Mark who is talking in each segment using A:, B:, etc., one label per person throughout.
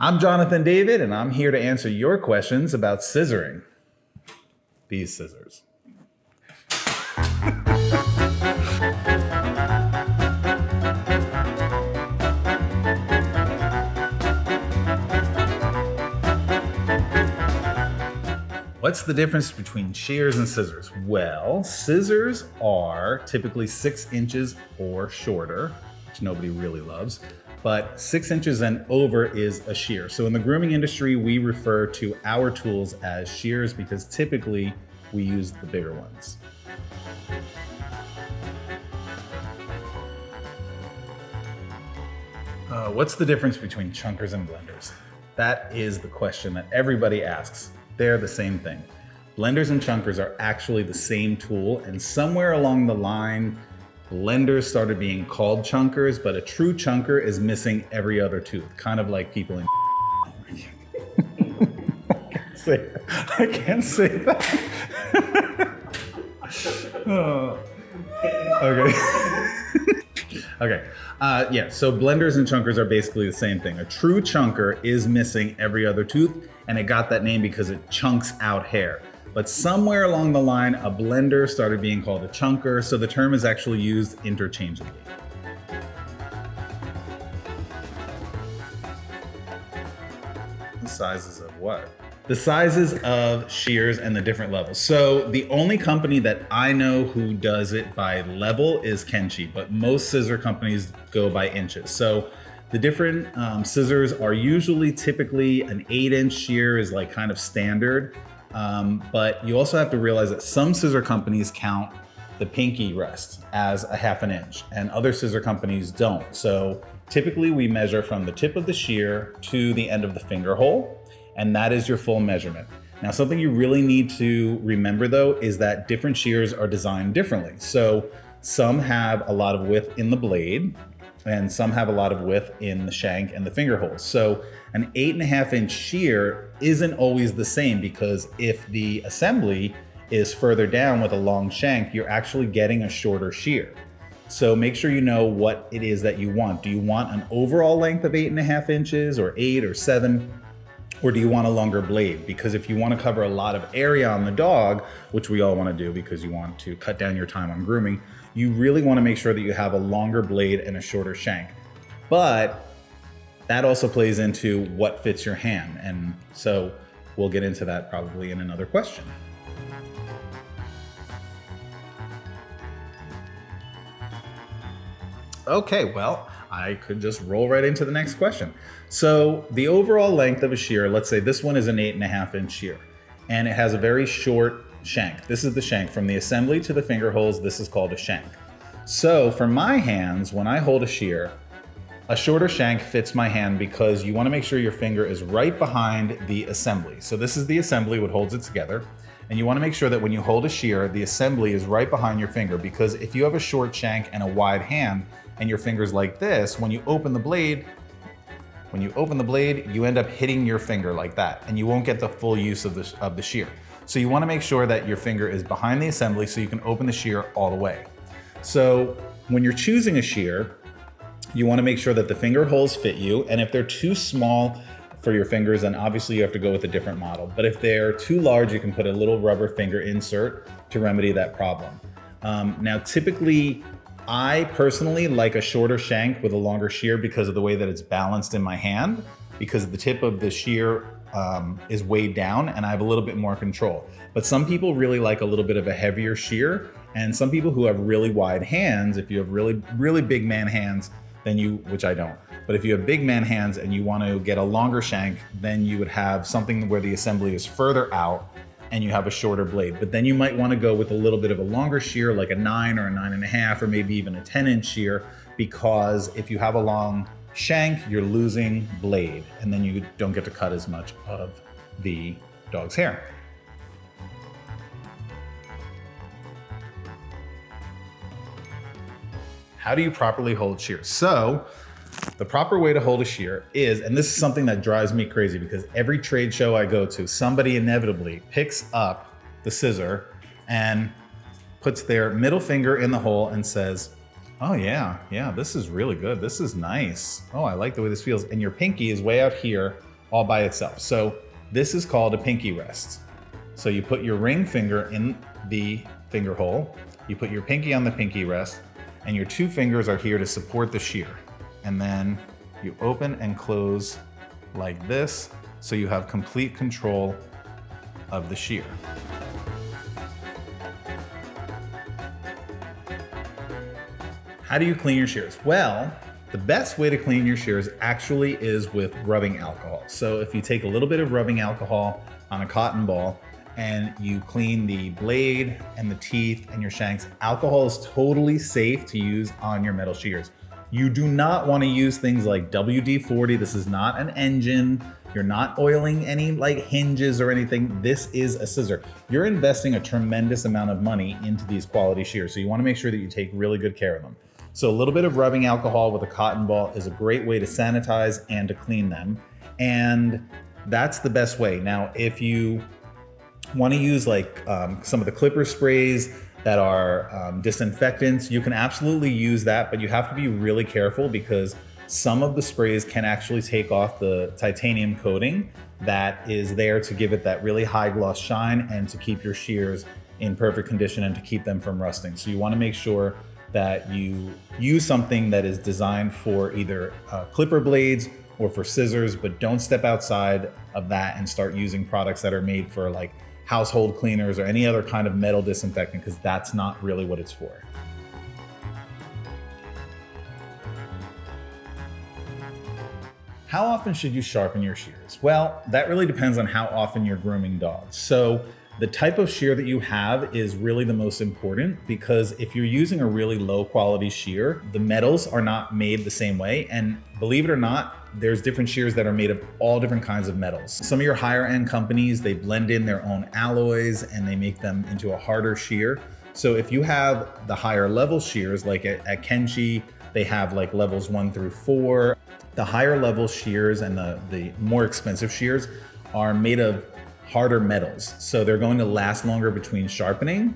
A: I'm Jonathan David, and I'm here to answer your questions about scissoring. These scissors. What's the difference between shears and scissors? Well, scissors are typically 6 inches or shorter, which nobody really loves, but 6 inches and over is a shear. So in the grooming industry, we refer to our tools as shears because typically we use the bigger ones. What's the difference between chunkers and blenders? That is the question that everybody asks. They're the same thing. Blenders and chunkers are actually the same tool, and somewhere along the line, blenders started being called chunkers, but a true chunker is missing every other tooth, kind of like people in I can't say that. Oh. Okay. Okay. Yeah, so blenders and chunkers are basically the same thing. A true chunker is missing every other tooth, and it got that name because it chunks out hair. But somewhere along the line, a blender started being called a chunker, so the term is actually used interchangeably. The sizes of what? The sizes of shears and the different levels. So the only company that I know who does it by level is Kenchi, but most scissor companies go by inches. So the different scissors are usually typically an 8-inch shear is like kind of standard. But you also have to realize that some scissor companies count the pinky rest as a 1/2 inch and other scissor companies don't. So typically we measure from the tip of the shear to the end of the finger hole, and that is your full measurement. Now, something you really need to remember though is that different shears are designed differently. So some have a lot of width in the blade and some have a lot of width in the shank and the finger holes. So an 8.5 inch shear isn't always the same because if the assembly is further down with a long shank, you're actually getting a shorter shear. So make sure you know what it is that you want. Do you want an overall length of 8.5 inches or 8 or 7? Or do you want a longer blade? Because if you want to cover a lot of area on the dog, which we all want to do because you want to cut down your time on grooming, you really want to make sure that you have a longer blade and a shorter shank. But that also plays into what fits your hand. And so we'll get into that probably in another question. Okay, well, I could just roll right into the next question. So the overall length of a shear, let's say this one is an 8.5 inch shear, and it has a very short shank. This is the shank. From the assembly to the finger holes, this is called a shank. So for my hands, when I hold a shear, a shorter shank fits my hand because you want to make sure your finger is right behind the assembly. So this is the assembly, what holds it together. And you want to make sure that when you hold a shear, the assembly is right behind your finger, because if you have a short shank and a wide hand and your finger's like this, when you open the blade, you end up hitting your finger like that, and you won't get the full use of the shear. So you want to make sure that your finger is behind the assembly so you can open the shear all the way. So when you're choosing a shear, you want to make sure that the finger holes fit you, and if they're too small for your fingers, then obviously you have to go with a different model. But if they're too large, you can put a little rubber finger insert to remedy that problem. Now, typically, I personally like a shorter shank with a longer shear because of the way that it's balanced in my hand, because the tip of the shear is weighed down and I have a little bit more control. But some people really like a little bit of a heavier shear, and some people who have really wide hands, if you have really, really big man hands, then which I don't, but if you have big man hands and you want to get a longer shank, then you would have something where the assembly is further out and you have a shorter blade. But then you might want to go with a little bit of a longer shear, like a 9 or a 9.5, or maybe even a 10-inch shear, because if you have a long shank, you're losing blade, and then you don't get to cut as much of the dog's hair. How do you properly hold shears? So the proper way to hold a shear is, and this is something that drives me crazy because every trade show I go to, somebody inevitably picks up the scissor and puts their middle finger in the hole and says, oh yeah, this is really good. This is nice. Oh, I like the way this feels. And your pinky is way out here all by itself. So this is called a pinky rest. So you put your ring finger in the finger hole, you put your pinky on the pinky rest, and your 2 fingers are here to support the shear. And then you open and close like this, so you have complete control of the shear. How do you clean your shears? Well, the best way to clean your shears actually is with rubbing alcohol. So if you take a little bit of rubbing alcohol on a cotton ball and you clean the blade and the teeth and your shanks, alcohol is totally safe to use on your metal shears. You do not want to use things like WD-40. This is not an engine. You're not oiling any like hinges or anything. This is a scissor. You're investing a tremendous amount of money into these quality shears. So you want to make sure that you take really good care of them. So a little bit of rubbing alcohol with a cotton ball is a great way to sanitize and to clean them. And that's the best way. Now, if you want to use like some of the clipper sprays that are disinfectants, you can absolutely use that, but you have to be really careful because some of the sprays can actually take off the titanium coating that is there to give it that really high gloss shine and to keep your shears in perfect condition and to keep them from rusting. So you want to make sure that you use something that is designed for either clipper blades or for scissors, but don't step outside of that and start using products that are made for like household cleaners or any other kind of metal disinfectant, because that's not really what it's for. How often should you sharpen your shears? Well, that really depends on how often you're grooming dogs. So the type of shear that you have is really the most important, because if you're using a really low quality shear, the metals are not made the same way. And believe it or not, there's different shears that are made of all different kinds of metals. Some of your higher end companies, they blend in their own alloys and they make them into a harder shear. So if you have the higher level shears, like at Kenchi, they have like levels 1 through 4. The higher level shears and the more expensive shears are made of harder metals. So they're going to last longer between sharpening.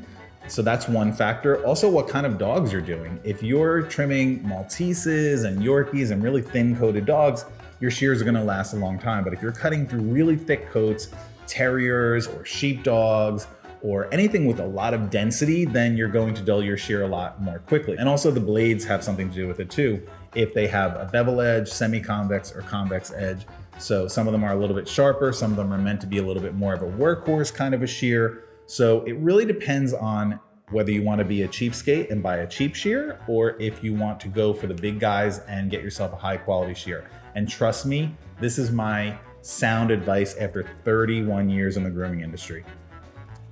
A: So that's one factor. Also, what kind of dogs you're doing. If you're trimming Malteses and Yorkies and really thin coated dogs, your shears are gonna last a long time. But if you're cutting through really thick coats, terriers or sheepdogs, or anything with a lot of density, then you're going to dull your shear a lot more quickly. And also the blades have something to do with it too. If they have a bevel edge, semi-convex or convex edge. So some of them are a little bit sharper, some of them are meant to be a little bit more of a workhorse kind of a shear. So it really depends on whether you want to be a cheapskate and buy a cheap shear, or if you want to go for the big guys and get yourself a high quality shear. And trust me, this is my sound advice after 31 years in the grooming industry.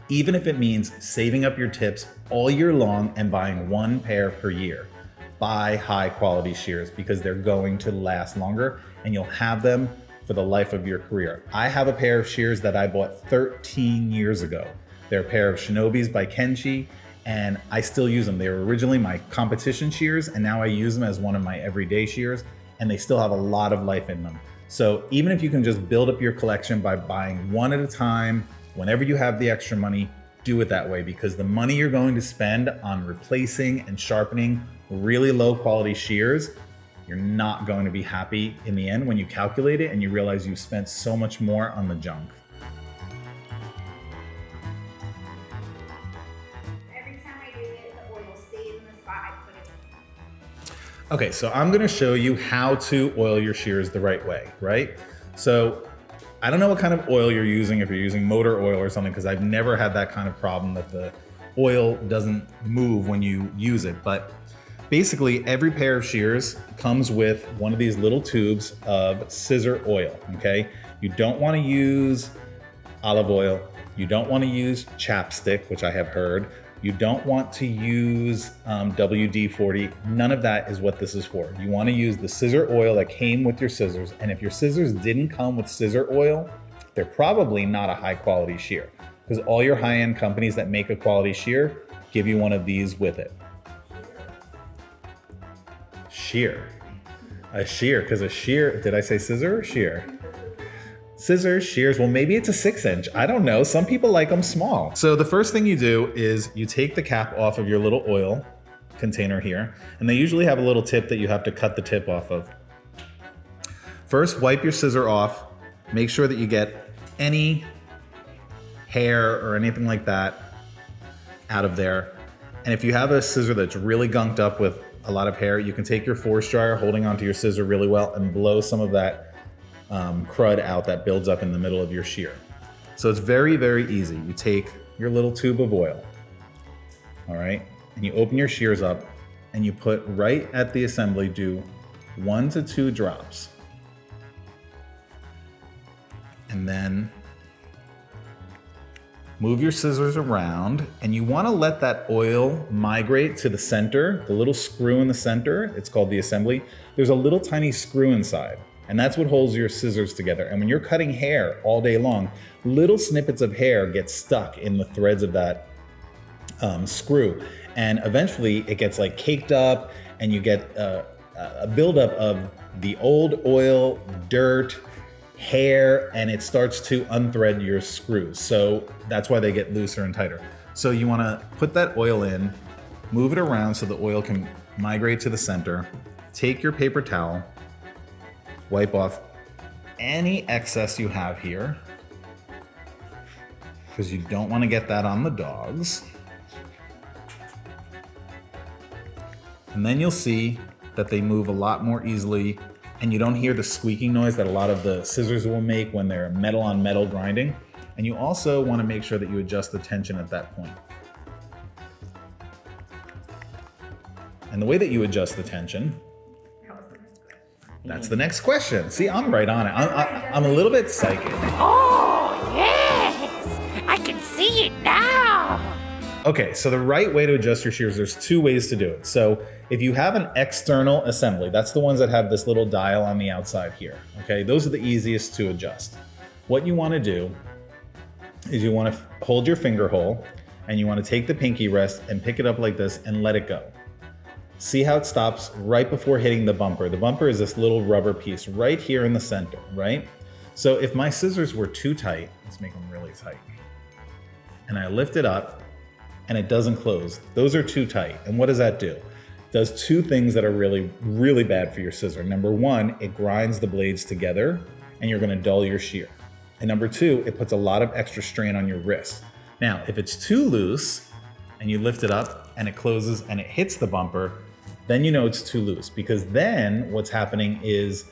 A: Even if it means saving up your tips all year long and buying 1 pair per year, buy high quality shears because they're going to last longer and you'll have them for the life of your career. I have a pair of shears that I bought 13 years ago. They're a pair of Shinobis by Kenchi, and I still use them. They were originally my competition shears, and now I use them as one of my everyday shears, and they still have a lot of life in them. So even if you can just build up your collection by buying one at a time, whenever you have the extra money, do it that way, because the money you're going to spend on replacing and sharpening really low quality shears, you're not going to be happy in the end when you calculate it and you realize you spent so much more on the junk.
B: Every time I do it, the oil stays in the spot I put it in.
A: Okay, so I'm gonna show you how to oil your shears the right way, right? So I don't know what kind of oil you're using, if you're using motor oil or something, because I've never had that kind of problem that the oil doesn't move when you use it. But basically, every pair of shears comes with one of these little tubes of scissor oil, okay? You don't wanna use olive oil. You don't wanna use chapstick, which I have heard. You don't want to use WD-40. None of that is what this is for. You wanna use the scissor oil that came with your scissors. And if your scissors didn't come with scissor oil, they're probably not a high quality shear, because all your high-end companies that make a quality shear give you one of these with it. Shear. A shear, because a shear, did I say scissor or shear? Scissors, shears, well maybe it's a 6-inch. I don't know, some people like them small. So the first thing you do is you take the cap off of your little oil container here, and they usually have a little tip that you have to cut the tip off of. First, wipe your scissor off Make sure that you get any hair or anything like that out of there. And if you have a scissor that's really gunked up with a lot of hair, you can take your force dryer, holding onto your scissor really well, and blow some of that crud out that builds up in the middle of your shear. So it's very, very easy. You take your little tube of oil, all right, and you open your shears up and you put right at the assembly, do 1 to 2 drops. And then move your scissors around, and you want to let that oil migrate to the center, the little screw in the center. It's called the assembly. There's a little tiny screw inside, and that's what holds your scissors together. And when you're cutting hair all day long, little snippets of hair get stuck in the threads of that screw. And eventually it gets like caked up, and you get a buildup of the old oil, dirt, hair, and it starts to unthread your screws. So that's why they get looser and tighter. So you want to put that oil in, move it around so the oil can migrate to the center. Take your paper towel, wipe off any excess you have here, because you don't want to get that on the dogs. And then you'll see that they move a lot more easily, and you don't hear the squeaking noise that a lot of the scissors will make when they're metal on metal grinding. And you also want to make sure that you adjust the tension at that point. And the way that you adjust the tension, that's the next question. See, I'm right on it. I'm a little bit psychic.
C: Oh, yes! I can see it now!
A: Okay, so the right way to adjust your shears, there's 2 ways to do it. So if you have an external assembly, that's the ones that have this little dial on the outside here, okay? Those are the easiest to adjust. What you wanna do is you wanna hold your finger hole, and you wanna take the pinky rest and pick it up like this and let it go. See how it stops right before hitting the bumper. The bumper is this little rubber piece right here in the center, right? So if my scissors were too tight, let's make them really tight, and I lift it up, and it doesn't close, those are too tight. And what does that do? It does 2 things that are really, really bad for your scissor. Number 1, it grinds the blades together, and you're gonna dull your shear. And number 2, it puts a lot of extra strain on your wrist. Now, if it's too loose, and you lift it up, and it closes, and it hits the bumper, then you know it's too loose, because then what's happening is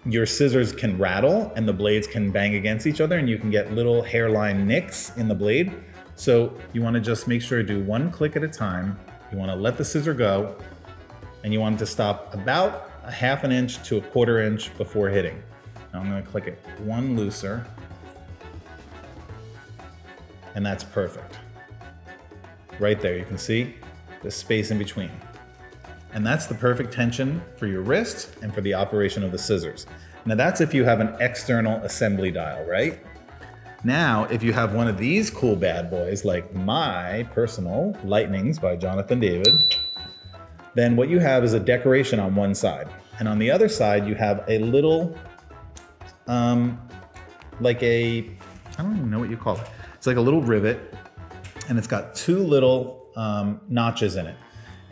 A: your scissors can rattle, and the blades can bang against each other, and you can get little hairline nicks in the blade. So you want to just make sure to do 1 click at a time. You want to let the scissor go, and you want it to stop about a 1/2 inch to a 1/4 inch before hitting. Now I'm going to click it 1 looser, and that's perfect. Right there, you can see the space in between. And that's the perfect tension for your wrist and for the operation of the scissors. Now that's if you have an external assembly dial, right? Now, if you have one of these cool bad boys, like my personal Lightnings by Jonathan David, then what you have is a decoration on one side. And on the other side, you have a little, like a, I don't even know what you call it. It's like a little rivet, and it's got 2 little notches in it.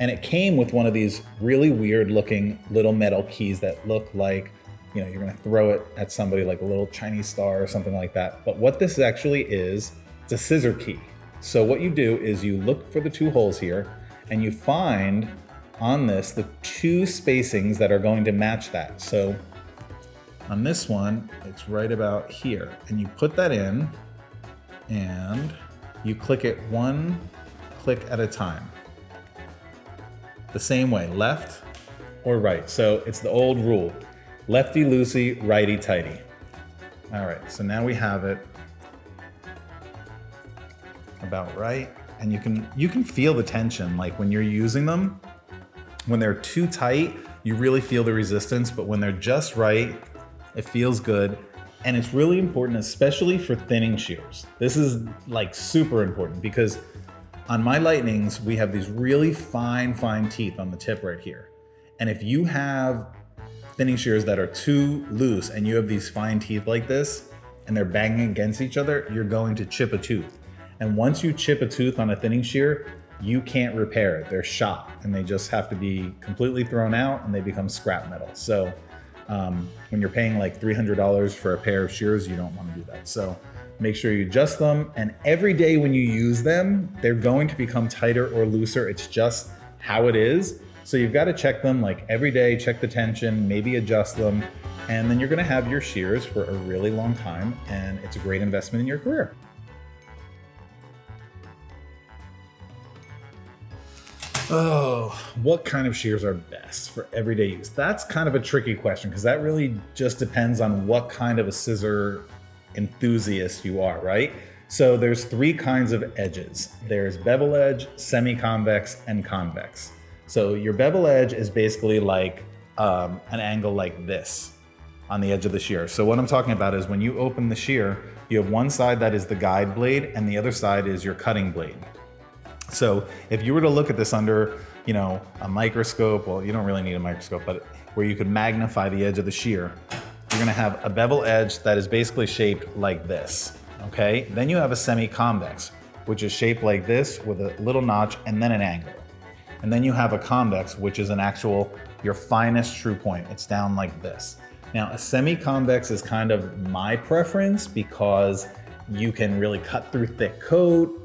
A: And it came with one of these really weird looking little metal keys that look like, you know, you're gonna throw it at somebody like a little Chinese star or something like that. But what this actually is, it's a scissor key. So what you do is you look for the 2 holes here, and you find on this the 2 spacings that are going to match that. So on this one, it's right about here. And you put that in, and you click it 1 click at a time. The same way, left or right. So it's the old rule. Lefty loosey, righty tighty. All right, so now we have it about right. And you can feel the tension, like when you're using them. When they're too tight, you really feel the resistance, but when they're just right, it feels good. And it's really important, especially for thinning shears. This is like super important, because on my Lightnings, we have these really fine teeth on the tip right here. And if you have thinning shears that are too loose and you have these fine teeth like this, and they're banging against each other, you're going to chip a tooth. And once you chip a tooth on a thinning shear, you can't repair it. They're shot, and they just have to be completely thrown out, and they become scrap metal. So When you're paying like $300 for a pair of shears, you don't want to do that. So make sure you adjust them, and every day when you use them, they're going to become tighter or looser. It's just how it is. So you've got to check them like every day, check the tension, maybe adjust them, and then you're going to have your shears for a really long time, and it's a great investment in your career. Oh, what kind of shears are best for everyday use? That's kind of a tricky question because that really just depends on what kind of a scissor enthusiast you are, right? So there's three kinds of edges. There's bevel edge, semi-convex, and convex. So your bevel edge is basically like an angle like this on the edge of the shear. So what I'm talking about is when you open the shear, you have one side that is the guide blade and the other side is your cutting blade. So if you were to look at this under, a microscope, well, you don't really need a microscope, but where you could magnify the edge of the shear, you're gonna have a bevel edge that is basically shaped like this, okay? Then you have a semi-convex, which is shaped like this with a little notch and then an angle. And then you have a convex, which is your finest true point. It's down like this. Now, a semi-convex is kind of my preference because you can really cut through thick coat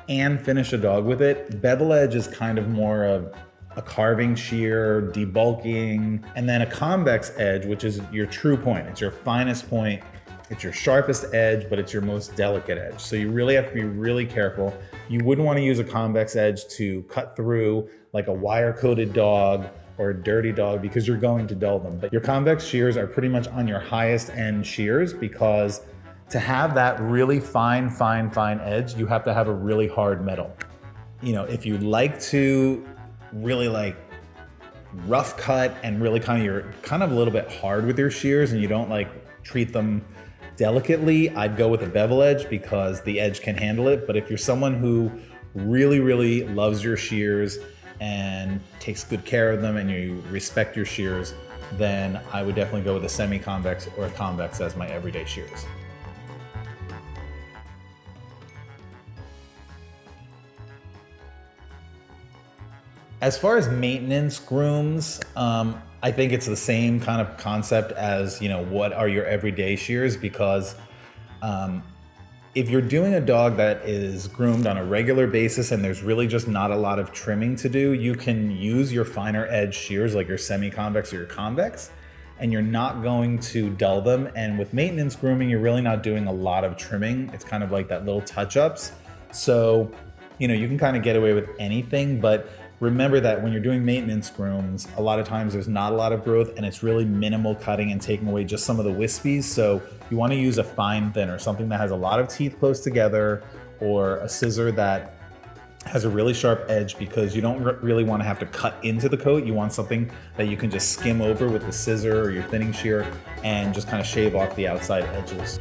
A: and finish a dog with it. Bevel edge is kind of more of a carving shear, debulking, and then a convex edge, which is your true point. It's your finest point. It's your sharpest edge, but it's your most delicate edge. So you really have to be really careful. You wouldn't want to use a convex edge to cut through like a wire-coated dog or a dirty dog because you're going to dull them. But your convex shears are pretty much on your highest end shears because to have that really fine edge, you have to have a really hard metal. If you like to really like rough cut and really you're kind of a little bit hard with your shears and you don't like treat them delicately, I'd go with a bevel edge because the edge can handle it. But if you're someone who really loves your shears and takes good care of them and you respect your shears, then I would definitely go with a semi-convex or a convex as my everyday shears. As far as maintenance grooms, I think it's the same kind of concept as, what are your everyday shears? Because if you're doing a dog that is groomed on a regular basis and there's really just not a lot of trimming to do, you can use your finer edge shears like your semi-convex or your convex, and you're not going to dull them. And with maintenance grooming, you're really not doing a lot of trimming. It's kind of like that little touch-ups. So, you can kind of get away with anything, but remember that when you're doing maintenance grooms, a lot of times there's not a lot of growth and it's really minimal cutting and taking away just some of the wispies. So you want to use a fine thinner, something that has a lot of teeth close together, or a scissor that has a really sharp edge because you don't really want to have to cut into the coat. You want something that you can just skim over with the scissor or your thinning shear and just kind of shave off the outside edges.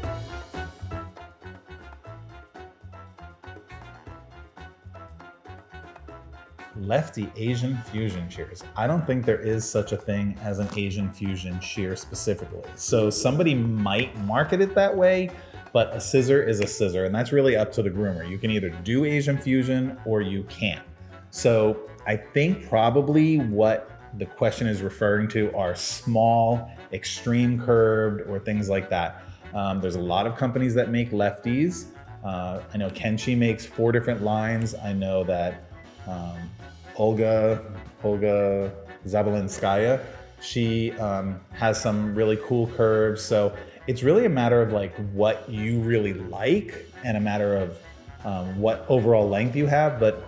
A: Lefty Asian fusion shears. I don't think there is such a thing as an Asian fusion shear specifically. So somebody might market it that way, but a scissor is a scissor, and that's really up to the groomer. You can either do Asian fusion or you can't. So I think probably what the question is referring to are small, extreme curved, or things like that. There's a lot of companies that make lefties. I know Kenshi makes 4 different lines. I know that Olga Zabelinskaya, she has some really cool curves. So it's really a matter of like what you really like and a matter of what overall length you have. But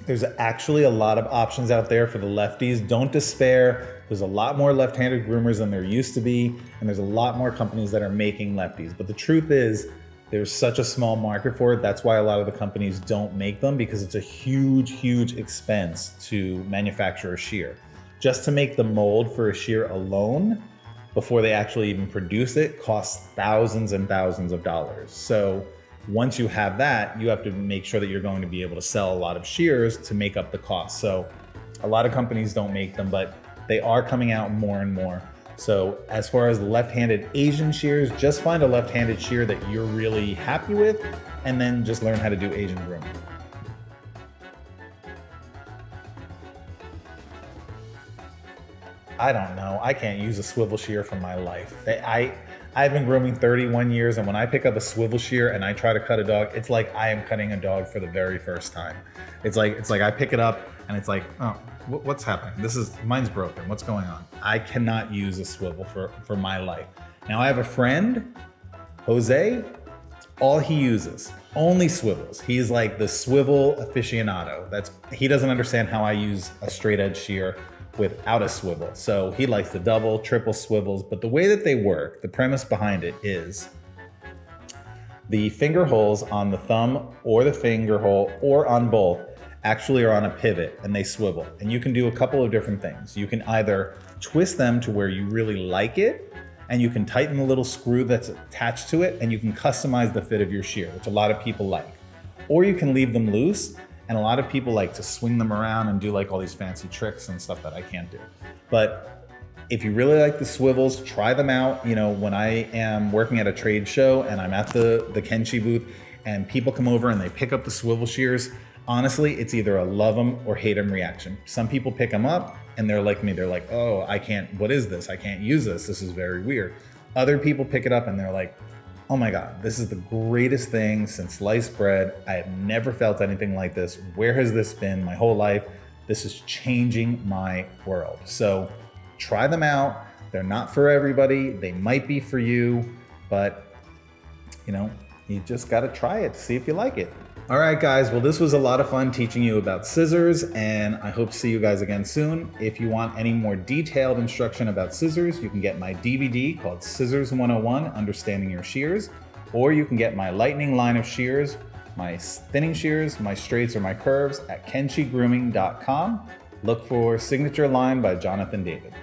A: there's actually a lot of options out there for the lefties. Don't despair. There's a lot more left-handed groomers than there used to be, and there's a lot more companies that are making lefties. But the truth is, there's such a small market for it. That's why a lot of the companies don't make them, because it's a huge expense to manufacture a shear. Just to make the mold for a shear alone, before they actually even produce it, costs thousands and thousands of dollars. So once you have that, you have to make sure that you're going to be able to sell a lot of shears to make up the cost. So a lot of companies don't make them, but they are coming out more and more. So as far as left-handed Asian shears, just find a left-handed shear that you're really happy with, and then just learn how to do Asian grooming. I don't know. I can't use a swivel shear for my life. I've been grooming 31 years, and when I pick up a swivel shear and I try to cut a dog, it's like I am cutting a dog for the very first time. It's like I pick it up and it's like, oh, what's happening? Mine's broken. What's going on? I cannot use a swivel for my life. Now I have a friend, Jose, all he uses, only swivels. He's like the swivel aficionado. He doesn't understand how I use a straight edge shear without a swivel. So he likes the double, triple swivels, but the way that they work, the premise behind it is the finger holes on the thumb or the finger hole or on both actually are on a pivot and they swivel. And you can do a couple of different things. You can either twist them to where you really like it, and you can tighten the little screw that's attached to it, and you can customize the fit of your shear, which a lot of people like. Or you can leave them loose, and a lot of people like to swing them around and do like all these fancy tricks and stuff that I can't do. But if you really like the swivels, try them out. You know, when I am working at a trade show and I'm at the Kenshi booth and people come over and they pick up the swivel shears, honestly, it's either a love them or hate them reaction. Some people pick them up and they're like me. They're like, oh, what is this? I can't use this. This is very weird. Other people pick it up and they're like, oh my God, this is the greatest thing since sliced bread. I have never felt anything like this. Where has this been my whole life? This is changing my world. So try them out. They're not for everybody. They might be for you, but you know, you just got to try it to see if you like it. All right, guys. Well, this was a lot of fun teaching you about scissors, and I hope to see you guys again soon. If you want any more detailed instruction about scissors, you can get my DVD called Scissors 101, Understanding Your Shears, or you can get my lightning line of shears, my thinning shears, my straights, or my curves at KenshiGrooming.com. Look for Signature Line by Jonathan David.